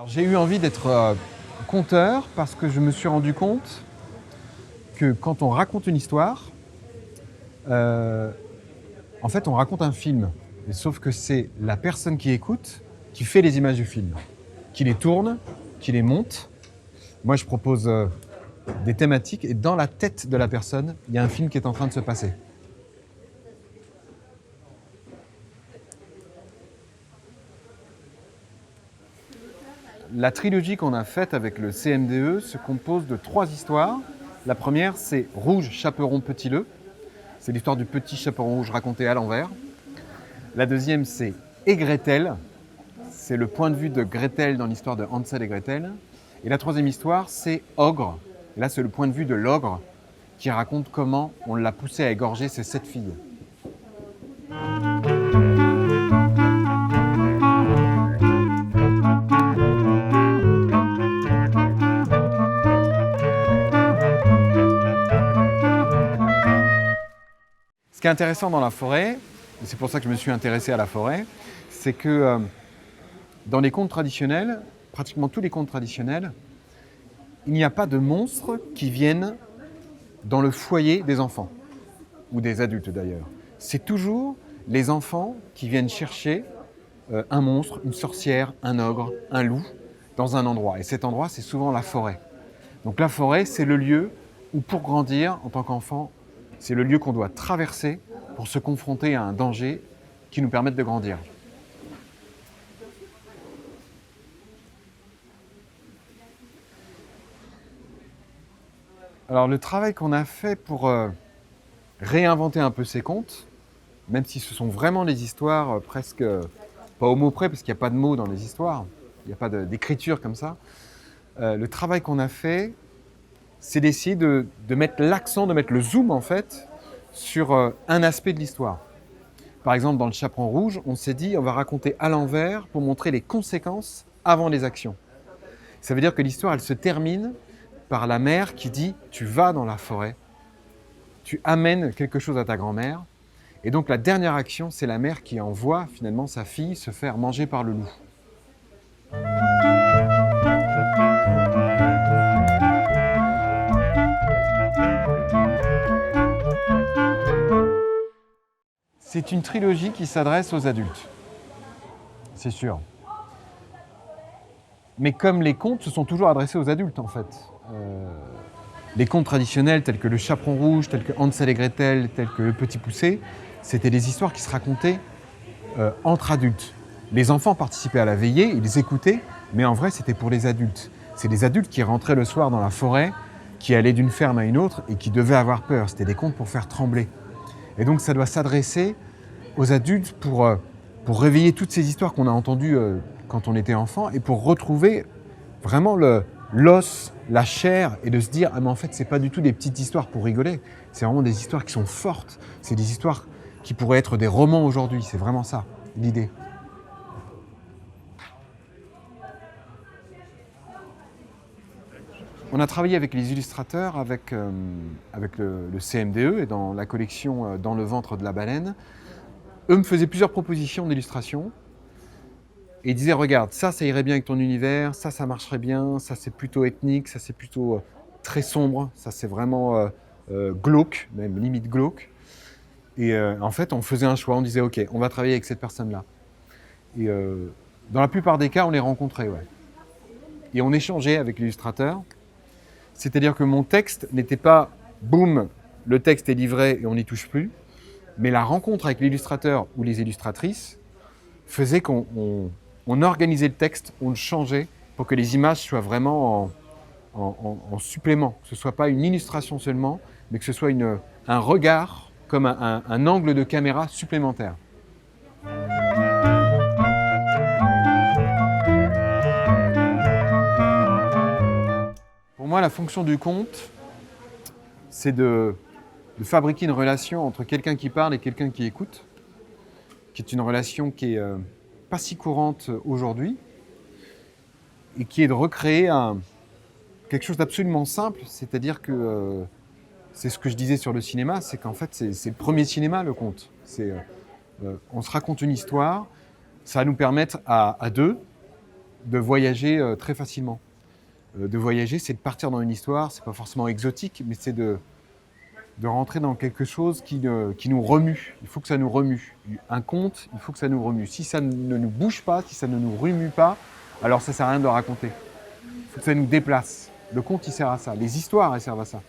J'ai eu envie d'être conteur parce que je me suis rendu compte que quand on raconte une histoire, euh, en fait, on raconte un film. Et sauf que c'est la personne qui écoute qui fait les images du film, qui les tourne, qui les monte. Moi, je propose des thématiques et dans la tête de la personne, il y a un film qui est en train de se passer. La trilogie qu'on a faite avec le CMDE se compose de 3 histoires. La première, c'est Rouge, Chaperon, Petit Le. C'est l'histoire du petit chaperon rouge raconté à l'envers. La deuxième, c'est Et Gretel. C'est le point de vue de Gretel dans l'histoire de Hansel et Gretel. Et la troisième histoire, c'est Ogre. Et là, c'est le point de vue de l'ogre qui raconte comment on l'a poussé à égorger ses 7 filles. Ce qui est intéressant dans la forêt, et c'est pour ça que je me suis intéressé à la forêt, c'est que dans les contes traditionnels, pratiquement tous les contes traditionnels, il n'y a pas de monstres qui viennent dans le foyer des enfants, ou des adultes d'ailleurs. C'est toujours les enfants qui viennent chercher un monstre, une sorcière, un ogre, un loup, dans un endroit. Et cet endroit, c'est souvent la forêt. Donc la forêt, c'est le lieu où pour grandir en tant qu'enfant, c'est le lieu qu'on doit traverser pour se confronter à un danger qui nous permette de grandir. Alors le travail qu'on a fait pour réinventer un peu ces contes, même si ce sont vraiment des histoires presque pas au mot près, parce qu'il n'y a pas de mots dans les histoires, il n'y a pas d'écriture comme ça, le travail qu'on a fait, c'est d'essayer de mettre l'accent, de mettre le zoom en fait, sur un aspect de l'histoire. Par exemple, dans le Chaperon rouge, on s'est dit on va raconter à l'envers pour montrer les conséquences avant les actions. Ça veut dire que l'histoire, elle se termine par la mère qui dit tu vas dans la forêt, tu amènes quelque chose à ta grand-mère, et donc la dernière action, c'est la mère qui envoie finalement sa fille se faire manger par le loup. C'est une trilogie qui s'adresse aux adultes, c'est sûr. Mais comme les contes se sont toujours adressés aux adultes en fait. Les contes traditionnels tels que le Chaperon rouge, tels que Hansel et Gretel, tels que le Petit Poucet, c'était des histoires qui se racontaient entre adultes. Les enfants participaient à la veillée, ils écoutaient, mais en vrai c'était pour les adultes. C'est les adultes qui rentraient le soir dans la forêt, qui allaient d'une ferme à une autre et qui devaient avoir peur. C'était des contes pour faire trembler. Et donc ça doit s'adresser aux adultes pour réveiller toutes ces histoires qu'on a entendues quand on était enfant et pour retrouver vraiment l'os, la chair et de se dire ah mais en fait c'est pas du tout des petites histoires pour rigoler, c'est vraiment des histoires qui sont fortes, c'est des histoires qui pourraient être des romans aujourd'hui, c'est vraiment ça l'idée. On a travaillé avec les illustrateurs, avec le CMDE et dans la collection Dans le ventre de la baleine. Eux me faisaient plusieurs propositions d'illustration et ils disaient regarde, ça irait bien avec ton univers, ça marcherait bien, ça c'est plutôt ethnique, ça c'est plutôt très sombre, ça c'est vraiment glauque, même limite glauque. Et en fait, on faisait un choix, on disait ok, on va travailler avec cette personne-là. Et dans la plupart des cas, on les rencontrait, ouais. Et on échangeait avec l'illustrateur. C'est-à-dire que mon texte n'était pas boum, le texte est livré et on n'y touche plus. Mais la rencontre avec l'illustrateur ou les illustratrices faisait qu'on organisait le texte, on le changeait pour que les images soient vraiment en supplément, que ce ne soit pas une illustration seulement, mais que ce soit un regard comme un angle de caméra supplémentaire. Pour moi, la fonction du conte, c'est de fabriquer une relation entre quelqu'un qui parle et quelqu'un qui écoute, qui est une relation qui est pas si courante aujourd'hui, et qui est de recréer quelque chose d'absolument simple, c'est-à-dire que c'est ce que je disais sur le cinéma, c'est qu'en fait c'est le premier cinéma, le conte. On se raconte une histoire, ça va nous permettre à deux de voyager très facilement. De voyager, c'est de partir dans une histoire, c'est pas forcément exotique, mais c'est de rentrer dans quelque chose qui nous remue. Il faut que ça nous remue. Un conte, il faut que ça nous remue. Si ça ne nous bouge pas, si ça ne nous remue pas, alors ça sert à rien de le raconter. Il faut que ça nous déplace. Le conte, il sert à ça. Les histoires, elles servent à ça.